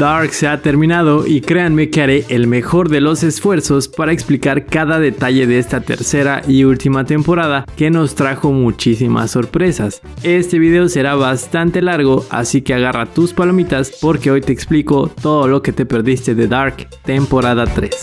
Dark se ha terminado y créanme que haré el mejor de los esfuerzos para explicar cada detalle de esta tercera y última temporada que nos trajo muchísimas sorpresas. Este video será bastante largo, así que agarra tus palomitas porque hoy te explico todo lo que te perdiste de Dark temporada 3.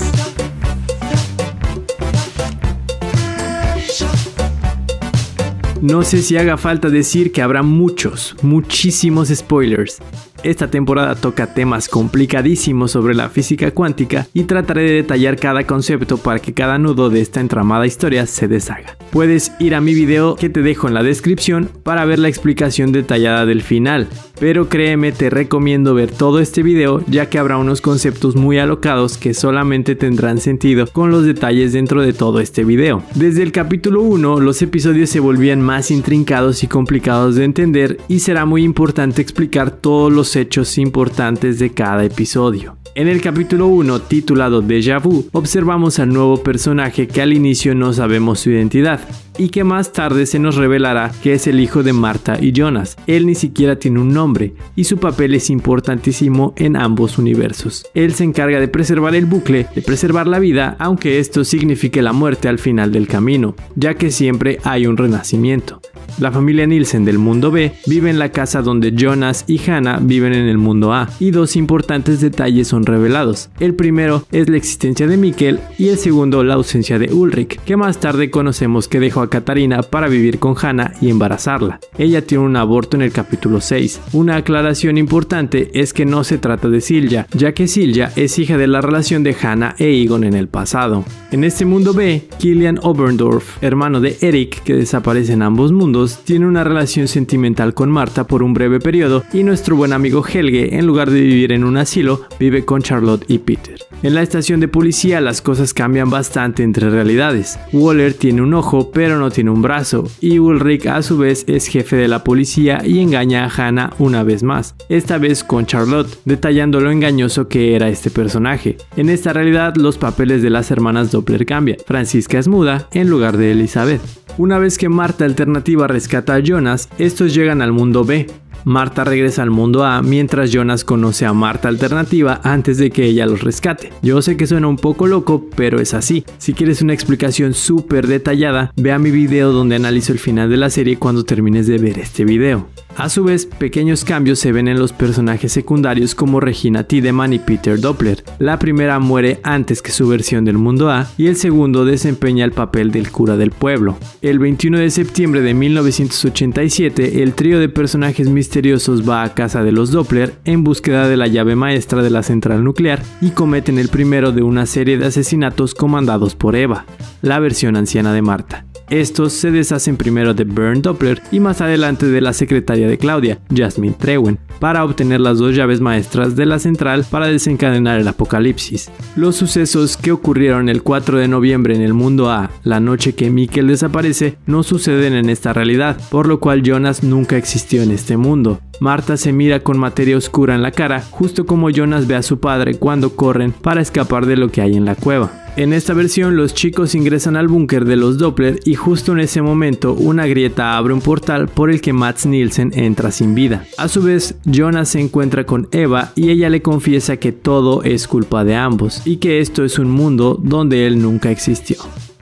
No sé si haga falta decir que habrá muchísimos spoilers. Esta temporada toca temas complicadísimos sobre la física cuántica y trataré de detallar cada concepto para que cada nudo de esta entramada historia se deshaga. Puedes ir a mi video que te dejo en la descripción para ver la explicación detallada del final, pero créeme, te recomiendo ver todo este video ya que habrá unos conceptos muy alocados que solamente tendrán sentido con los detalles dentro de todo este video. Desde el capítulo 1 los episodios se volvían más intrincados y complicados de entender y será muy importante explicar todos los hechos importantes de cada episodio. En el capítulo 1, titulado Déjà Vu, observamos al nuevo personaje que al inicio no sabemos su identidad y que más tarde se nos revelará que es el hijo de Martha y Jonas. Él ni siquiera tiene un nombre y su papel es importantísimo en ambos universos. Él se encarga de preservar el bucle, de preservar la vida, aunque esto signifique la muerte al final del camino, ya que siempre hay un renacimiento. La familia Nielsen del mundo B vive en la casa donde Jonas y Hannah viven en el mundo A, y dos importantes detalles son revelados. El primero es la existencia de Mikkel y el segundo la ausencia de Ulrich, que más tarde conocemos que dejó a Katarina para vivir con Hannah y embarazarla. Ella tiene un aborto en el capítulo 6. Una aclaración importante es que no se trata de Silja, ya que Silja es hija de la relación de Hannah e Egon en el pasado. En este mundo B, Kilian Oberndorf, hermano de Eric que desaparece en ambos mundos, tiene una relación sentimental con Martha por un breve periodo y nuestro buen amigo Helge, en lugar de vivir en un asilo, vive con Charlotte y Peter. En la estación de policía las cosas cambian bastante entre realidades. Waller tiene un ojo pero no tiene un brazo y Ulrich a su vez es jefe de la policía y engaña a Hannah una vez más, esta vez con Charlotte, detallando lo engañoso que era este personaje. En esta realidad los papeles de las hermanas Doppler cambian. Francisca es muda en lugar de Elizabeth. Una vez que Martha Alternativa rescata a Jonas, estos llegan al mundo B. Martha regresa al mundo A mientras Jonas conoce a Martha Alternativa antes de que ella los rescate. Yo sé que suena un poco loco, pero es así. Si quieres una explicación súper detallada, ve a mi video donde analizo el final de la serie cuando termines de ver este video. A su vez, pequeños cambios se ven en los personajes secundarios como Regina Tiedemann y Peter Doppler. La primera muere antes que su versión del mundo A y el segundo desempeña el papel del cura del pueblo. El 21 de septiembre de 1987, el trío de personajes misteriosos va a casa de los Doppler en búsqueda de la llave maestra de la central nuclear y cometen el primero de una serie de asesinatos comandados por Eva, la versión anciana de Martha. Estos se deshacen primero de Bernd Doppler y más adelante de la secretaria de Claudia, Jasmine Trewen, para obtener las dos llaves maestras de la central para desencadenar el apocalipsis. Los sucesos que ocurrieron el 4 de noviembre en el mundo A, la noche que Mikkel desaparece, no suceden en esta realidad, por lo cual Jonas nunca existió en este mundo. Martha se mira con materia oscura en la cara, justo como Jonas ve a su padre cuando corren para escapar de lo que hay en la cueva. En esta versión los chicos ingresan al búnker de los Doppler y justo en ese momento una grieta abre un portal por el que Mads Nielsen entra sin vida. A su vez, Jonas se encuentra con Eva y ella le confiesa que todo es culpa de ambos y que esto es un mundo donde él nunca existió.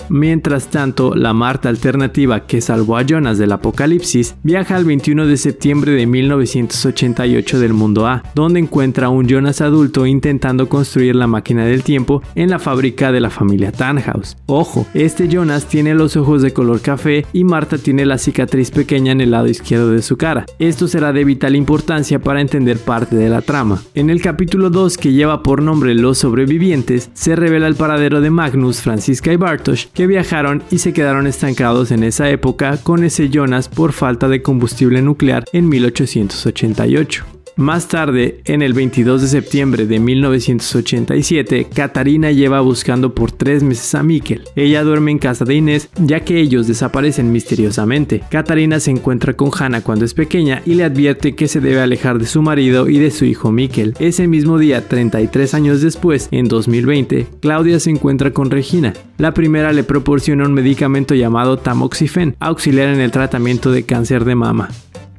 Mientras tanto, la Martha Alternativa que salvó a Jonas del apocalipsis viaja al 21 de septiembre de 1988 del mundo A, donde encuentra a un Jonas adulto intentando construir la máquina del tiempo en la fábrica de la familia Tannhaus. Ojo, este Jonas tiene los ojos de color café y Martha tiene la cicatriz pequeña en el lado izquierdo de su cara. Esto será de vital importancia para entender parte de la trama. En el capítulo 2, que lleva por nombre Los sobrevivientes, se revela el paradero de Magnus, Francisca y Bartosz, que viajaron y se quedaron estancados en esa época con ese Jonas por falta de combustible nuclear en 1888. Más tarde, en el 22 de septiembre de 1987, Katarina lleva buscando por 3 meses a Mikkel. Ella duerme en casa de Inés, ya que ellos desaparecen misteriosamente. Katarina se encuentra con Hannah cuando es pequeña y le advierte que se debe alejar de su marido y de su hijo Mikkel. Ese mismo día, 33 años después, en 2020, Claudia se encuentra con Regina. La primera le proporciona un medicamento llamado tamoxifen, auxiliar en el tratamiento de cáncer de mama.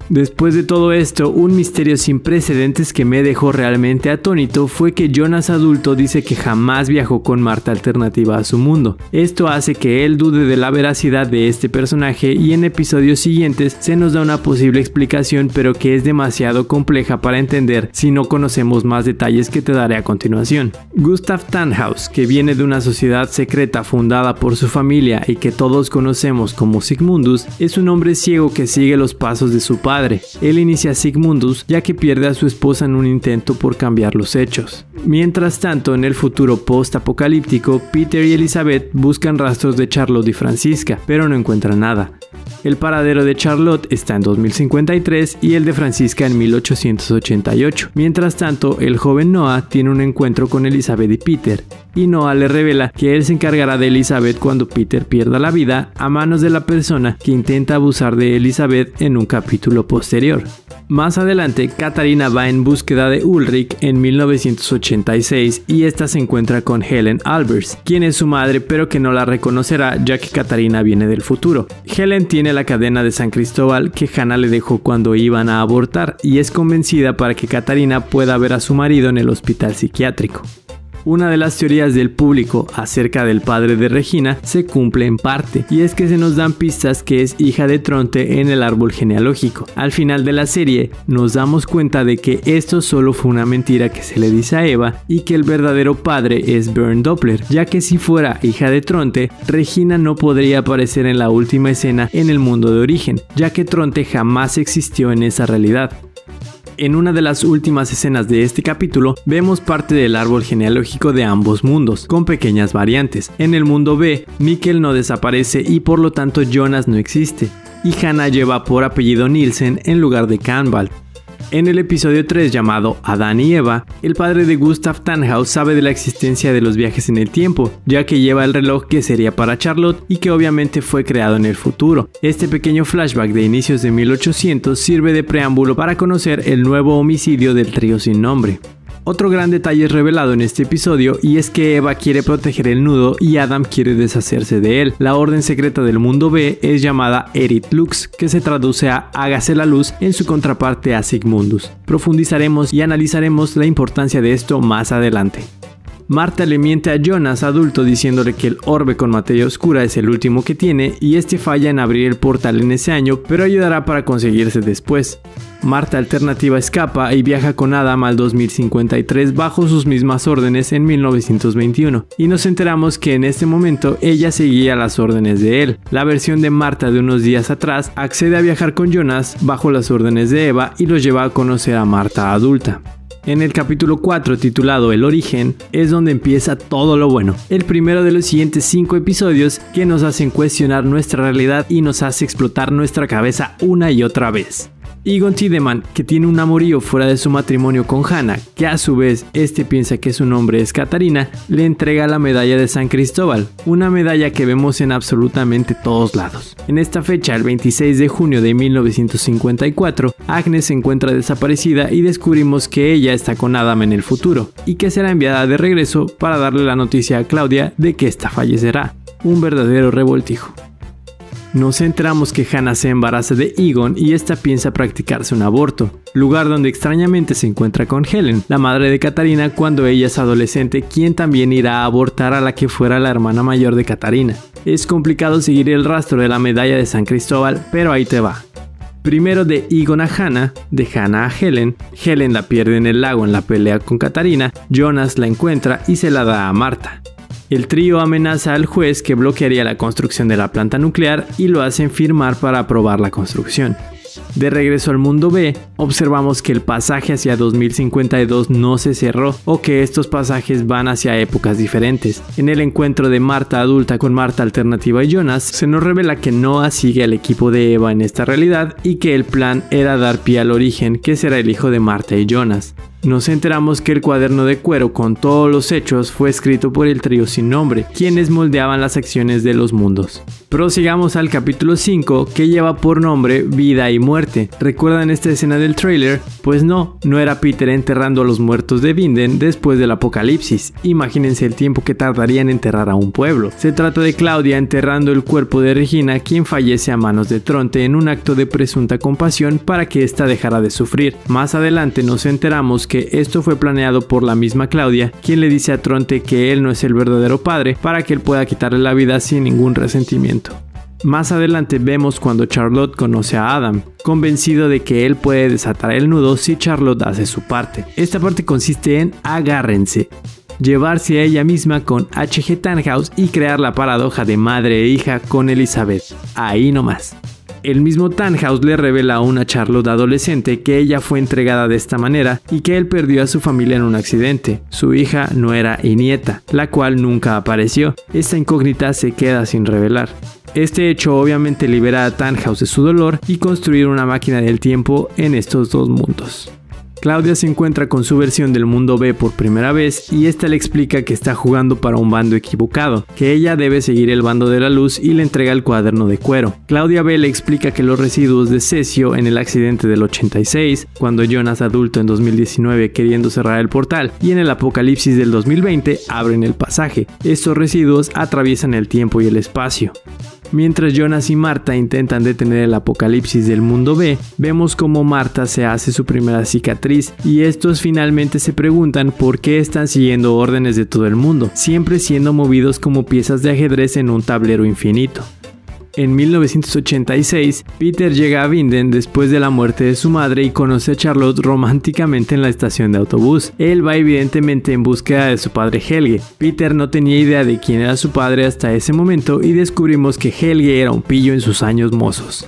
Después de todo esto, un misterio sin precedentes que me dejó realmente atónito fue que Jonas adulto dice que jamás viajó con Marta alternativa a su mundo. Esto hace que él dude de la veracidad de este personaje y en episodios siguientes se nos da una posible explicación, pero que es demasiado compleja para entender si no conocemos más detalles que te daré a continuación. Gustav Tannhaus, que viene de una sociedad secreta fundada por su familia y que todos conocemos como Sigmundus, es un hombre ciego que sigue los pasos de su padre. Él inicia Sigmundus ya que pierde a su esposa en un intento por cambiar los hechos. Mientras tanto, en el futuro post-apocalíptico, Peter y Elizabeth buscan rastros de Charlotte y Francisca, pero no encuentran nada. El paradero de Charlotte está en 2053 y el de Francisca en 1888. Mientras tanto, el joven Noah tiene un encuentro con Elizabeth y Peter, y Noah le revela que él se encargará de Elizabeth cuando Peter pierda la vida a manos de la persona que intenta abusar de Elizabeth en un capítulo posterior. Más adelante, Katarina va en búsqueda de Ulrich en 1986 y esta se encuentra con Helen Albers, quien es su madre pero que no la reconocerá ya que Katarina viene del futuro. Helen tiene la cadena de San Cristóbal que Hannah le dejó cuando iban a abortar y es convencida para que Katarina pueda ver a su marido en el hospital psiquiátrico. Una de las teorías del público acerca del padre de Regina se cumple en parte, y es que se nos dan pistas que es hija de Tronte en el árbol genealógico. Al final de la serie nos damos cuenta de que esto solo fue una mentira que se le dice a Eva y que el verdadero padre es Bernd Doppler, ya que si fuera hija de Tronte, Regina no podría aparecer en la última escena en el mundo de origen, ya que Tronte jamás existió en esa realidad. En una de las últimas escenas de este capítulo, vemos parte del árbol genealógico de ambos mundos, con pequeñas variantes. En el mundo B, Mikkel no desaparece y por lo tanto Jonas no existe, y Hannah lleva por apellido Nielsen en lugar de Canvald. En el episodio 3 llamado Adán y Eva, el padre de Gustav Tannhaus sabe de la existencia de los viajes en el tiempo, ya que lleva el reloj que sería para Charlotte y que obviamente fue creado en el futuro. Este pequeño flashback de inicios de 1800 sirve de preámbulo para conocer el nuevo homicidio del trío sin nombre. Otro gran detalle es revelado en este episodio y es que Eva quiere proteger el nudo y Adam quiere deshacerse de él. La orden secreta del mundo B es llamada Erit Lux, que se traduce a hágase la luz en su contraparte a Sigmundus. Profundizaremos y analizaremos la importancia de esto más adelante. Marta le miente a Jonas adulto diciéndole que el orbe con materia oscura es el último que tiene y este falla en abrir el portal en ese año, pero ayudará para conseguirse después. Marta alternativa escapa y viaja con Adam al 2053 bajo sus mismas órdenes en 1921 y nos enteramos que en este momento ella seguía las órdenes de él. La versión de Marta de unos días atrás accede a viajar con Jonas bajo las órdenes de Eva y los lleva a conocer a Marta adulta. En el capítulo 4 titulado El Origen es donde empieza todo lo bueno, el primero de los siguientes 5 episodios que nos hacen cuestionar nuestra realidad y nos hace explotar nuestra cabeza una y otra vez. Egon Tiedemann, que tiene un amorío fuera de su matrimonio con Hannah, que a su vez piensa que su nombre es Katarina, le entrega la medalla de San Cristóbal, una medalla que vemos en absolutamente todos lados. En esta fecha, el 26 de junio de 1954, Agnes se encuentra desaparecida y descubrimos que ella está con Adam en el futuro, y que será enviada de regreso para darle la noticia a Claudia de que ésta fallecerá. Un verdadero revoltijo. Nos enteramos que Hannah se embaraza de Egon y esta piensa practicarse un aborto, lugar donde extrañamente se encuentra con Helen, la madre de Katarina cuando ella es adolescente, quien también irá a abortar a la que fuera la hermana mayor de Katarina. Es complicado seguir el rastro de la medalla de San Cristóbal, pero ahí te va. Primero de Egon a Hannah, de Hannah a Helen la pierde en el lago en la pelea con Katarina, Jonas la encuentra y se la da a Marta. El trío amenaza al juez que bloquearía la construcción de la planta nuclear y lo hacen firmar para aprobar la construcción. De regreso al mundo B, observamos que el pasaje hacia 2052 no se cerró o que estos pasajes van hacia épocas diferentes. En el encuentro de Marta adulta con Marta alternativa y Jonas, se nos revela que Noah sigue al equipo de Eva en esta realidad y que el plan era dar pie al origen, que será el hijo de Marta y Jonas. Nos enteramos que el cuaderno de cuero con todos los hechos fue escrito por el trío sin nombre, quienes moldeaban las acciones de los mundos. Prosigamos al capítulo 5, que lleva por nombre Vida y Muerte. ¿Recuerdan esta escena del tráiler? Pues no era Peter enterrando a los muertos de Vinden después del apocalipsis. Imagínense el tiempo que tardaría en enterrar a un pueblo. Se trata de Claudia enterrando el cuerpo de Regina, quien fallece a manos de Tronte en un acto de presunta compasión para que ésta dejara de sufrir. Más adelante nos enteramos que esto fue planeado por la misma Claudia, quien le dice a Tronte que él no es el verdadero padre para que él pueda quitarle la vida sin ningún resentimiento. Más adelante vemos cuando Charlotte conoce a Adam, convencido de que él puede desatar el nudo si Charlotte hace su parte. Esta parte consiste en agárrense, llevarse a ella misma con H.G. Tannhaus y crear la paradoja de madre e hija con Elizabeth. Ahí nomás. El mismo Tannhaus le revela a una Charlotte adolescente que ella fue entregada de esta manera y que él perdió a su familia en un accidente. Su hija no era y nieta, la cual nunca apareció. Esta incógnita se queda sin revelar. Este hecho obviamente libera a Tannhaus de su dolor y construir una máquina del tiempo en estos dos mundos. Claudia se encuentra con su versión del mundo B por primera vez y esta le explica que está jugando para un bando equivocado, que ella debe seguir el bando de la luz y le entrega el cuaderno de cuero. Claudia B le explica que los residuos de cesio en el accidente del 86, cuando Jonas adulto en 2019 queriendo cerrar el portal y en el apocalipsis del 2020 abren el pasaje. Estos residuos atraviesan el tiempo y el espacio. Mientras Jonas y Marta intentan detener el apocalipsis del mundo B, vemos cómo Marta se hace su primera cicatriz y estos finalmente se preguntan por qué están siguiendo órdenes de todo el mundo, siempre siendo movidos como piezas de ajedrez en un tablero infinito. En 1986, Peter llega a Vinden después de la muerte de su madre y conoce a Charlotte románticamente en la estación de autobús. Él va evidentemente en búsqueda de su padre Helge. Peter no tenía idea de quién era su padre hasta ese momento y descubrimos que Helge era un pillo en sus años mozos.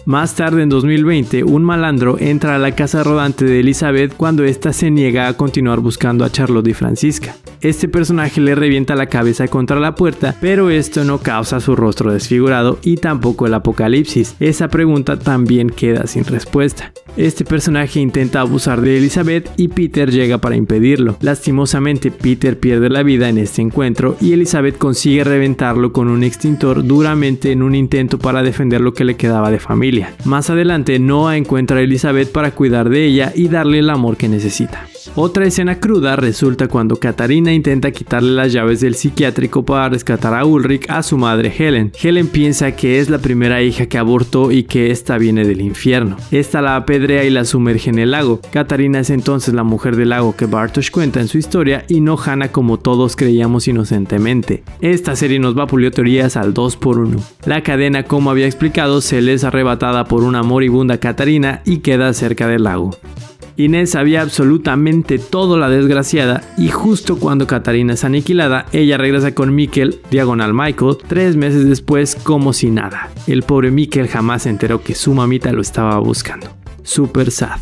Más tarde en 2020, un malandro entra a la casa rodante de Elizabeth cuando ésta se niega a continuar buscando a Charlotte y Francisca. Este personaje le revienta la cabeza contra la puerta, pero esto no causa su rostro desfigurado y tampoco el apocalipsis. Esa pregunta también queda sin respuesta. Este personaje intenta abusar de Elizabeth y Peter llega para impedirlo. Lastimosamente, Peter pierde la vida en este encuentro y Elizabeth consigue reventarlo con un extintor duramente en un intento para defender lo que le quedaba de familia. Más adelante, Noah encuentra a Elizabeth para cuidar de ella y darle el amor que necesita. Otra escena cruda resulta cuando Katarina intenta quitarle las llaves del psiquiátrico para rescatar a Ulrich a su madre Helen. Helen piensa que es la primera hija que abortó y que esta viene del infierno. Esta la apedrea y la sumerge en el lago. Katarina es entonces la mujer del lago que Bartosz cuenta en su historia y no Hannah como todos creíamos inocentemente. Esta serie nos vapuleó teorías al 2x1. La cadena, como había explicado, se les es arrebatada por una moribunda Katarina y queda cerca del lago. Inés sabía absolutamente todo la desgraciada y justo cuando Katarina es aniquilada, ella regresa con Mikkel, diagonal Michael, 3 meses después como si nada. El pobre Mikkel jamás se enteró que su mamita lo estaba buscando. Super sad.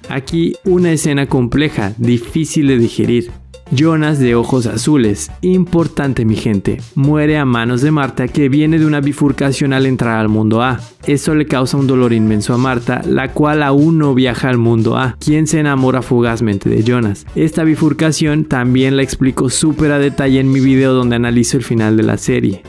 Aquí una escena compleja, difícil de digerir. Jonas de ojos azules, importante mi gente, muere a manos de Marta que viene de una bifurcación al entrar al mundo A. Esto le causa un dolor inmenso a Marta, la cual aún no viaja al mundo A, quien se enamora fugazmente de Jonas. Esta bifurcación también la explico súper a detalle en mi video donde analizo el final de la serie.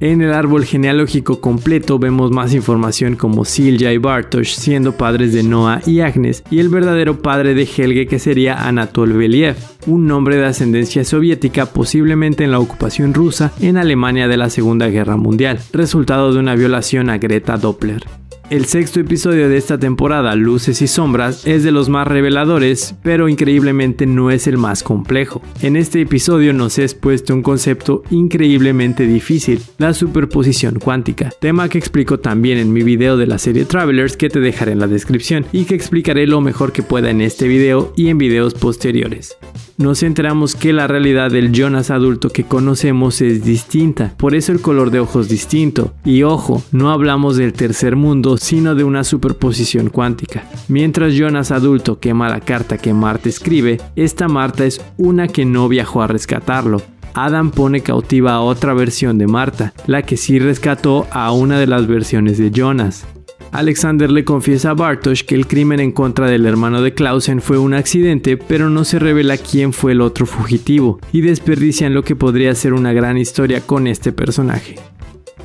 En el árbol genealógico completo vemos más información como Silja y Bartosz siendo padres de Noah y Agnes y el verdadero padre de Helge que sería Anatol Believ, un hombre de ascendencia soviética posiblemente en la ocupación rusa en Alemania de la Segunda Guerra Mundial, resultado de una violación a Greta Doppler. El 6º episodio de esta temporada, Luces y Sombras, es de los más reveladores, pero increíblemente no es el más complejo. En este episodio nos he expuesto un concepto increíblemente difícil, la superposición cuántica, tema que explico también en mi video de la serie Travelers que te dejaré en la descripción y que explicaré lo mejor que pueda en este video y en videos posteriores. Nos enteramos que la realidad del Jonas adulto que conocemos es distinta, por eso el color de ojos distinto. Y ojo, no hablamos del tercer mundo, sino de una superposición cuántica. Mientras Jonas adulto quema la carta que Marta escribe, esta Marta es una que no viajó a rescatarlo. Adam pone cautiva a otra versión de Marta, la que sí rescató a una de las versiones de Jonas. Alexander le confiesa a Bartosz que el crimen en contra del hermano de Clausen fue un accidente, pero no se revela quién fue el otro fugitivo, y desperdician lo que podría ser una gran historia con este personaje.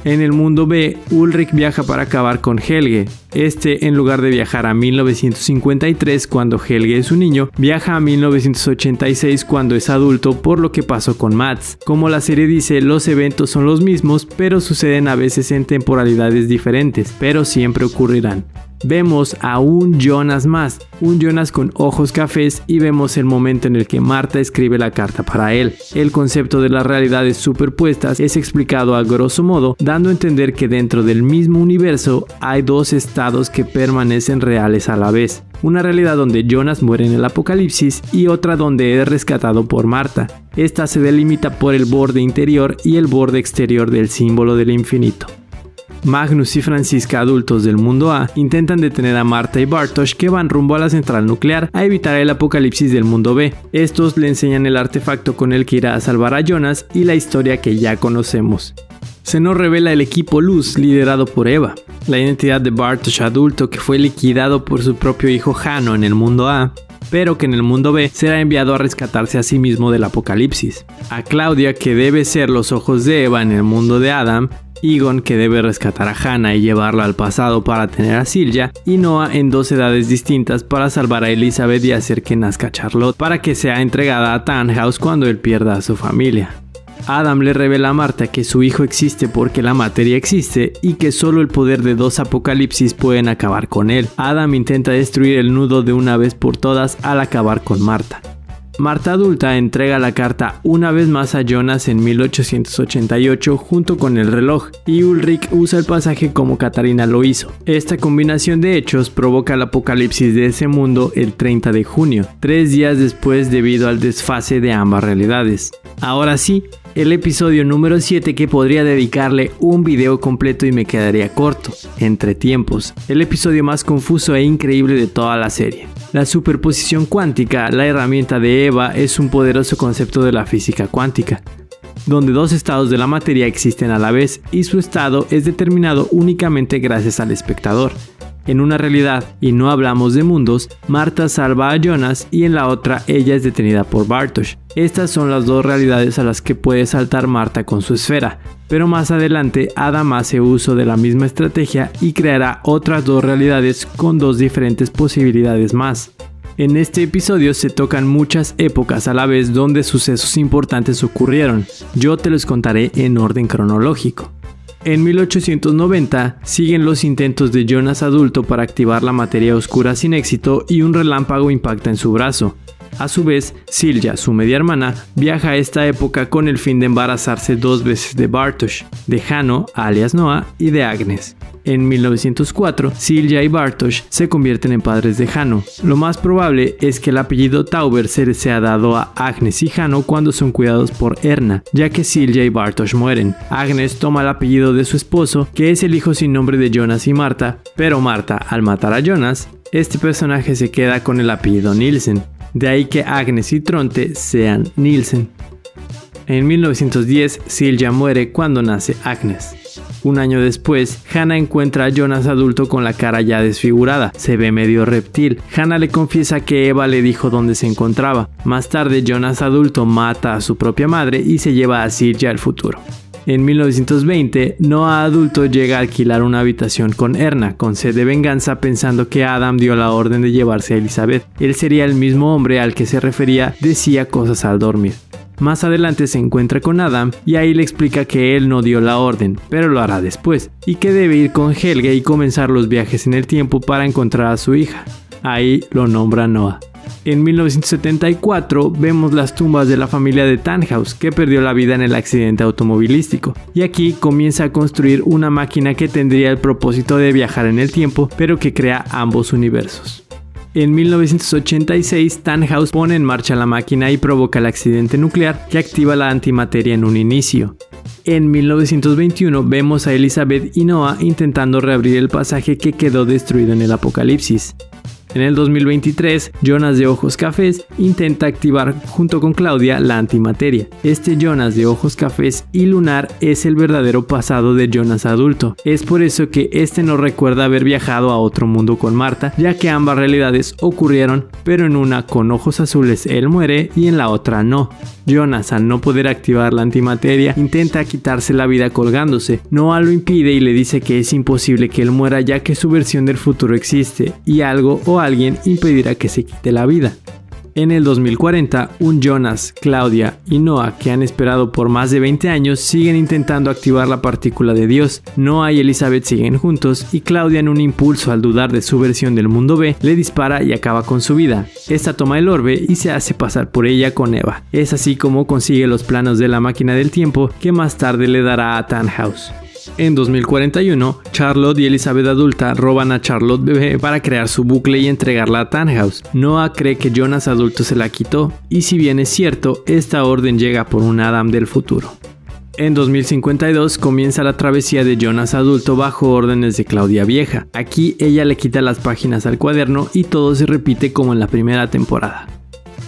En el mundo B, Ulrich viaja para acabar con Helge. En lugar de viajar a 1953 cuando Helge es un niño, viaja a 1986 cuando es adulto por lo que pasó con Mads. Como la serie dice, los eventos son los mismos, pero suceden a veces en temporalidades diferentes, pero siempre ocurrirán. Vemos a un Jonas más, un Jonas con ojos cafés, y vemos el momento en el que Marta escribe la carta para él. El concepto de las realidades superpuestas es explicado a grosso modo, dando a entender que dentro del mismo universo hay dos estados que permanecen reales a la vez. Una realidad donde Jonas muere en el apocalipsis y otra donde es rescatado por Marta. Esta se delimita por el borde interior y el borde exterior del símbolo del infinito. Magnus y Franziska, adultos del mundo A, intentan detener a Marta y Bartosz, que van rumbo a la central nuclear a evitar el apocalipsis del mundo B. Estos le enseñan el artefacto con el que irá a salvar a Jonas y la historia que ya conocemos. Se nos revela el equipo Luz, liderado por Eva, la identidad de Bartosz adulto que fue liquidado por su propio hijo Hanno en el mundo A, pero que en el mundo B será enviado a rescatarse a sí mismo del apocalipsis. A Claudia, que debe ser los ojos de Eva en el mundo de Adam, Egon, que debe rescatar a Hannah y llevarla al pasado para tener a Silja, y Noah en dos edades distintas para salvar a Elizabeth y hacer que nazca Charlotte para que sea entregada a Tannhaus cuando él pierda a su familia. Adam le revela a Marta que su hijo existe porque la materia existe y que solo el poder de dos apocalipsis pueden acabar con él. Adam intenta destruir el nudo de una vez por todas al acabar con Marta. Marta adulta entrega la carta una vez más a Jonas en 1888 junto con el reloj, y Ulrich usa el pasaje como Katarina lo hizo. Esta combinación de hechos provoca el apocalipsis de ese mundo el 30 de junio, 3 días después debido al desfase de ambas realidades. Ahora sí, el episodio número 7, que podría dedicarle un video completo y me quedaría corto. Entre tiempos, el episodio más confuso e increíble de toda la serie. La superposición cuántica, la herramienta de Eva, es un poderoso concepto de la física cuántica, donde dos estados de la materia existen a la vez y su estado es determinado únicamente gracias al espectador. En una realidad, y no hablamos de mundos, Marta salva a Jonas y en la otra ella es detenida por Bartosz. Estas son las dos realidades a las que puede saltar Marta con su esfera, pero más adelante Adam hace uso de la misma estrategia y creará otras dos realidades con dos diferentes posibilidades más. En este episodio se tocan muchas épocas a la vez donde sucesos importantes ocurrieron. Yo te los contaré en orden cronológico. En 1890 siguen los intentos de Jonas adulto para activar la materia oscura sin éxito y un relámpago impacta en su brazo. A su vez, Silja, su media hermana, viaja a esta época con el fin de embarazarse 2 veces de Bartosz, de Hanno, alias Noah, y de Agnes. En 1904, Silja y Bartosz se convierten en padres de Hanno. Lo más probable es que el apellido Tauber se les sea dado a Agnes y Hanno cuando son cuidados por Erna, ya que Silja y Bartosz mueren. Agnes toma el apellido de su esposo, que es el hijo sin nombre de Jonas y Marta, pero Marta, al matar a Jonas, este personaje se queda con el apellido Nielsen. De ahí que Agnes y Tronte sean Nielsen. En 1910, Silja muere cuando nace Agnes. Un año después, Hannah encuentra a Jonas adulto con la cara ya desfigurada. Se ve medio reptil. Hannah le confiesa que Eva le dijo dónde se encontraba. Más tarde, Jonas adulto mata a su propia madre y se lleva a Silja al futuro. En 1920, Noah adulto llega a alquilar una habitación con Erna, con sed de venganza, pensando que Adam dio la orden de llevarse a Elizabeth. Él sería el mismo hombre al que se refería, decía cosas al dormir. Más adelante se encuentra con Adam y ahí le explica que él no dio la orden, pero lo hará después, y que debe ir con Helge y comenzar los viajes en el tiempo para encontrar a su hija. Ahí lo nombra Noah. En 1974 vemos las tumbas de la familia de Tannhaus, que perdió la vida en el accidente automovilístico, y aquí comienza a construir una máquina que tendría el propósito de viajar en el tiempo, pero que crea ambos universos. En 1986, Tannhaus pone en marcha la máquina y provoca el accidente nuclear que activa la antimateria en un inicio. En 1921 vemos a Elizabeth y Noah intentando reabrir el pasaje que quedó destruido en el apocalipsis. En el 2023, Jonas de ojos cafés intenta activar junto con Claudia la antimateria. Este Jonas de ojos cafés y lunar es el verdadero pasado de Jonas adulto. Es por eso que este no recuerda haber viajado a otro mundo con Marta, ya que ambas realidades ocurrieron, pero en una con ojos azules él muere y en la otra no. Jonas, al no poder activar la antimateria, intenta quitarse la vida colgándose. Noah lo impide y le dice que es imposible que él muera ya que su versión del futuro existe y algo o alguien impedirá que se quite la vida. En el 2040, un Jonas, Claudia y Noah que han esperado por más de 20 años siguen intentando activar la partícula de Dios. Noah y Elizabeth siguen juntos y Claudia, en un impulso al dudar de su versión del mundo B, le dispara y acaba con su vida. Esta toma el orbe y se hace pasar por ella con Eva. Es así como consigue los planos de la máquina del tiempo que más tarde le dará a Tannhaus. En 2041, Charlotte y Elizabeth adulta roban a Charlotte bebé para crear su bucle y entregarla a Tannhaus. Noah cree que Jonas adulto se la quitó, y si bien es cierto, esta orden llega por un Adam del futuro. En 2052 comienza la travesía de Jonas adulto bajo órdenes de Claudia vieja. Aquí ella le quita las páginas al cuaderno y todo se repite como en la primera temporada.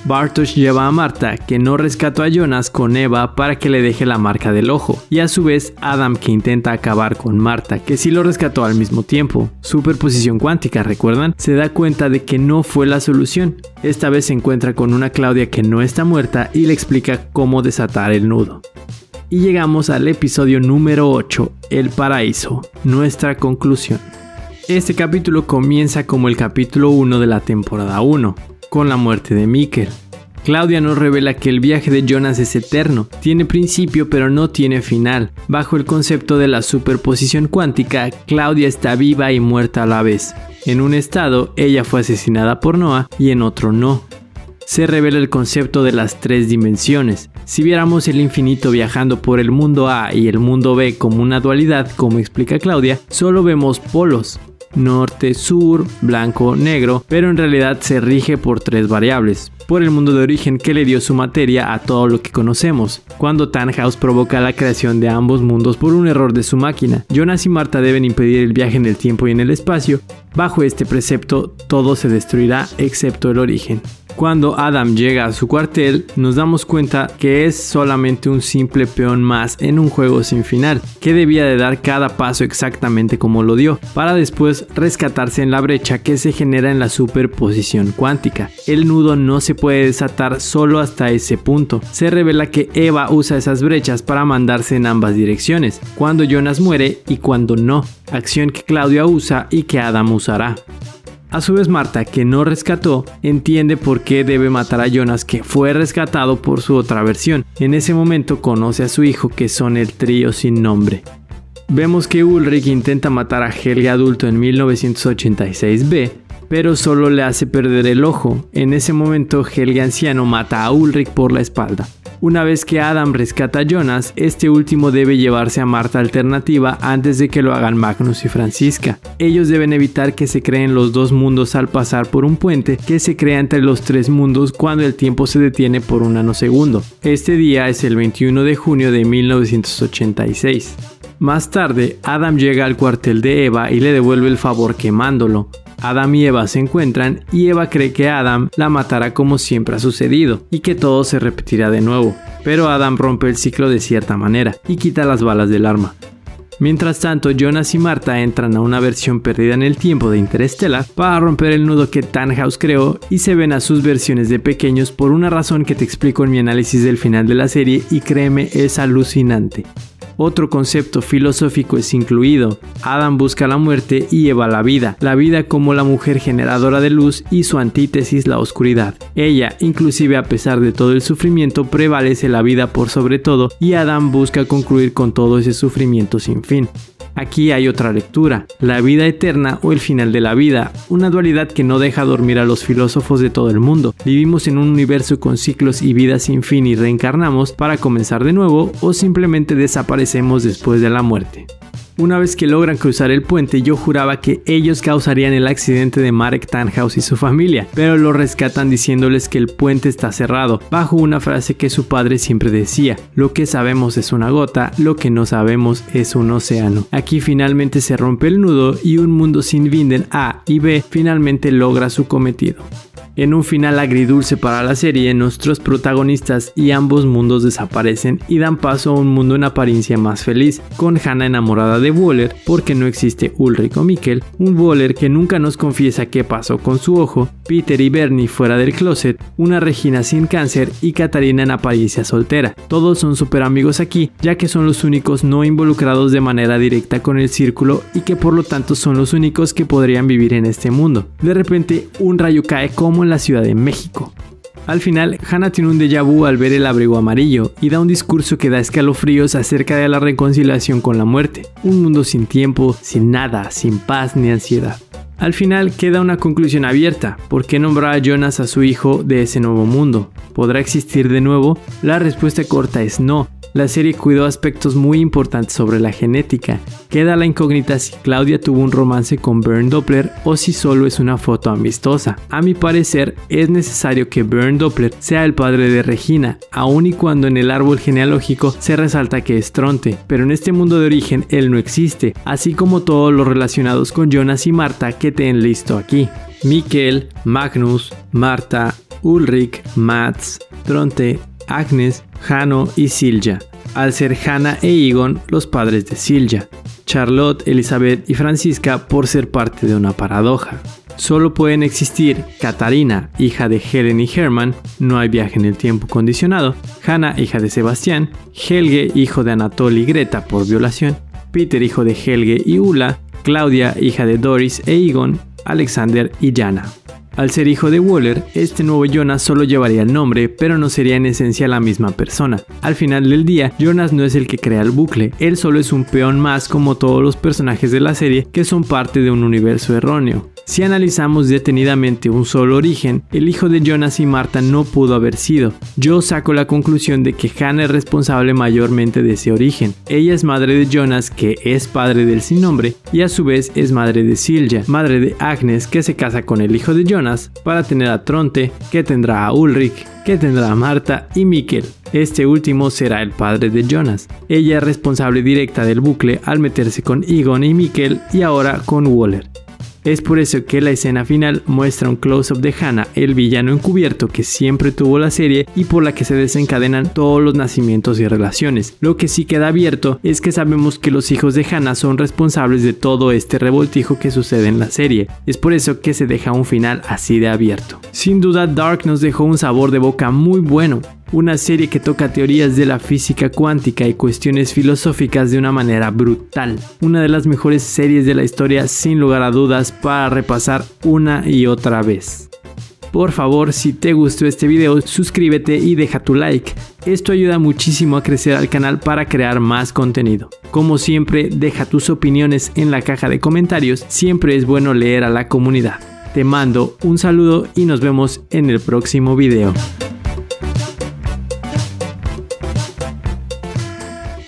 Bartosz lleva a Marta, que no rescató a Jonas, con Eva para que le deje la marca del ojo, y a su vez Adam, que intenta acabar con Marta, que sí lo rescató al mismo tiempo. Superposición cuántica, ¿recuerdan? Se da cuenta de que no fue la solución. Esta vez se encuentra con una Claudia que no está muerta y le explica cómo desatar el nudo. Y llegamos al episodio número 8, El Paraíso, nuestra conclusión. Este capítulo comienza como el capítulo 1 de la temporada 1. Con la muerte de Mikkel. Claudia nos revela que el viaje de Jonas es eterno, tiene principio pero no tiene final. Bajo el concepto de la superposición cuántica, Claudia está viva y muerta a la vez. En un estado, ella fue asesinada por Noah y en otro no. Se revela el concepto de las 3 dimensiones. Si viéramos el infinito viajando por el mundo A y el mundo B como una dualidad, como explica Claudia, solo vemos polos. Norte, sur, blanco, negro, pero en realidad se rige por 3 variables. Por el mundo de origen que le dio su materia a todo lo que conocemos. Cuando Tannhaus provoca la creación de ambos mundos por un error de su máquina, Jonas y Marta deben impedir el viaje en el tiempo y en el espacio. Bajo este precepto, todo se destruirá excepto el origen. Cuando Adam llega a su cuartel, nos damos cuenta que es solamente un simple peón más en un juego sin final, que debía de dar cada paso exactamente como lo dio, para después rescatarse en la brecha que se genera en la superposición cuántica. El nudo no se puede desatar solo hasta ese punto. Se revela que Eva usa esas brechas para mandarse en ambas direcciones, cuando Jonas muere y cuando no, acción que Claudia usa y que Adam usará. A su vez Marta, que no rescató, entiende por qué debe matar a Jonas, que fue rescatado por su otra versión. En ese momento conoce a su hijo, que son el trío sin nombre. Vemos que Ulrich intenta matar a Helge adulto en 1986B, pero solo le hace perder el ojo. En ese momento Helge anciano mata a Ulrich por la espalda. Una vez que Adam rescata a Jonas, este último debe llevarse a Marta alternativa antes de que lo hagan Magnus y Franziska. Ellos deben evitar que se creen los 2 mundos al pasar por un puente que se crea entre los 3 mundos cuando el tiempo se detiene por un nanosegundo. Este día es el 21 de junio de 1986. Más tarde, Adam llega al cuartel de Eva y le devuelve el favor quemándolo. Adam y Eva se encuentran y Eva cree que Adam la matará como siempre ha sucedido y que todo se repetirá de nuevo, pero Adam rompe el ciclo de cierta manera y quita las balas del arma. Mientras tanto, Jonas y Marta entran a una versión perdida en el tiempo de Interstellar para romper el nudo que Tannhaus creó y se ven a sus versiones de pequeños por una razón que te explico en mi análisis del final de la serie y créeme, es alucinante. Otro concepto filosófico es incluido. Adam busca la muerte y Eva la vida como la mujer generadora de luz y su antítesis la oscuridad. Ella, inclusive a pesar de todo el sufrimiento, prevalece la vida por sobre todo y Adam busca concluir con todo ese sufrimiento sin fin. Aquí hay otra lectura, la vida eterna o el final de la vida, una dualidad que no deja dormir a los filósofos de todo el mundo. Vivimos en un universo con ciclos y vida sin fin y reencarnamos para comenzar de nuevo o simplemente desaparecemos después de la muerte. Una vez que logran cruzar el puente, yo juraba que ellos causarían el accidente de Marek Tannhaus y su familia, pero lo rescatan diciéndoles que el puente está cerrado, bajo una frase que su padre siempre decía: lo que sabemos es una gota, lo que no sabemos es un océano. Aquí finalmente se rompe el nudo y un mundo sin Vinden A y B finalmente logra su cometido. En un final agridulce para la serie, nuestros protagonistas y ambos mundos desaparecen y dan paso a un mundo en apariencia más feliz, con Hannah enamorada de Wöller porque no existe Ulrich o Mikkel, un Wöller que nunca nos confiesa qué pasó con su ojo, Peter y Bernie fuera del closet, una Regina sin cáncer y Katarina en apariencia soltera. Todos son super amigos aquí, ya que son los únicos no involucrados de manera directa con el círculo y que por lo tanto son los únicos que podrían vivir en este mundo. De repente, un rayo cae como en la Ciudad de México. Al final, Hannah tiene un déjà vu al ver el abrigo amarillo y da un discurso que da escalofríos acerca de la reconciliación con la muerte. Un mundo sin tiempo, sin nada, sin paz ni ansiedad. Al final queda una conclusión abierta. ¿Por qué nombrar a Jonas a su hijo de ese nuevo mundo? ¿Podrá existir de nuevo? La respuesta corta es no. La serie cuidó aspectos muy importantes sobre la genética. Queda la incógnita si Claudia tuvo un romance con Bernd Doppler o si solo es una foto amistosa. A mi parecer, es necesario que Bernd Doppler sea el padre de Regina, aun y cuando en el árbol genealógico se resalta que es Tronte, pero en este mundo de origen él no existe, así como todos los relacionados con Jonas y Marta que te enlisto aquí. Mikkel, Magnus, Marta, Ulrich, Mats, Tronte, Agnes, Hanno y Silja, al ser Hannah e Egon los padres de Silja, Charlotte, Elizabeth y Francisca por ser parte de una paradoja. Solo pueden existir Katarina, hija de Helen y Hermann, no hay viaje en el tiempo condicionado, Hannah, hija de Sebastián, Helge, hijo de Anatole y Greta por violación, Peter, hijo de Helge y Ulla, Claudia, hija de Doris e Egon, Alexander y Jana. Al ser hijo de Wöller, este nuevo Jonas solo llevaría el nombre, pero no sería en esencia la misma persona. Al final del día, Jonas no es el que crea el bucle, él solo es un peón más como todos los personajes de la serie que son parte de un universo erróneo. Si analizamos detenidamente un solo origen, el hijo de Jonas y Marta no pudo haber sido. Yo saco la conclusión de que Hannah es responsable mayormente de ese origen. Ella es madre de Jonas, que es padre del sin nombre, y a su vez es madre de Silja, madre de Agnes, que se casa con el hijo de Jonas para tener a Tronte, que tendrá a Ulrich, que tendrá a Marta y Mikkel. Este último será el padre de Jonas. Ella es responsable directa del bucle al meterse con Egon y Mikkel y ahora con Wöller. Es por eso que la escena final muestra un close-up de Hannah, el villano encubierto que siempre tuvo la serie y por la que se desencadenan todos los nacimientos y relaciones. Lo que sí queda abierto es que sabemos que los hijos de Hannah son responsables de todo este revoltijo que sucede en la serie. Es por eso que se deja un final así de abierto. Sin duda, Dark nos dejó un sabor de boca muy bueno. Una serie que toca teorías de la física cuántica y cuestiones filosóficas de una manera brutal. Una de las mejores series de la historia sin lugar a dudas para repasar una y otra vez. Por favor, si te gustó este video, suscríbete y deja tu like. Esto ayuda muchísimo a crecer al canal para crear más contenido. Como siempre, deja tus opiniones en la caja de comentarios, siempre es bueno leer a la comunidad. Te mando un saludo y nos vemos en el próximo video.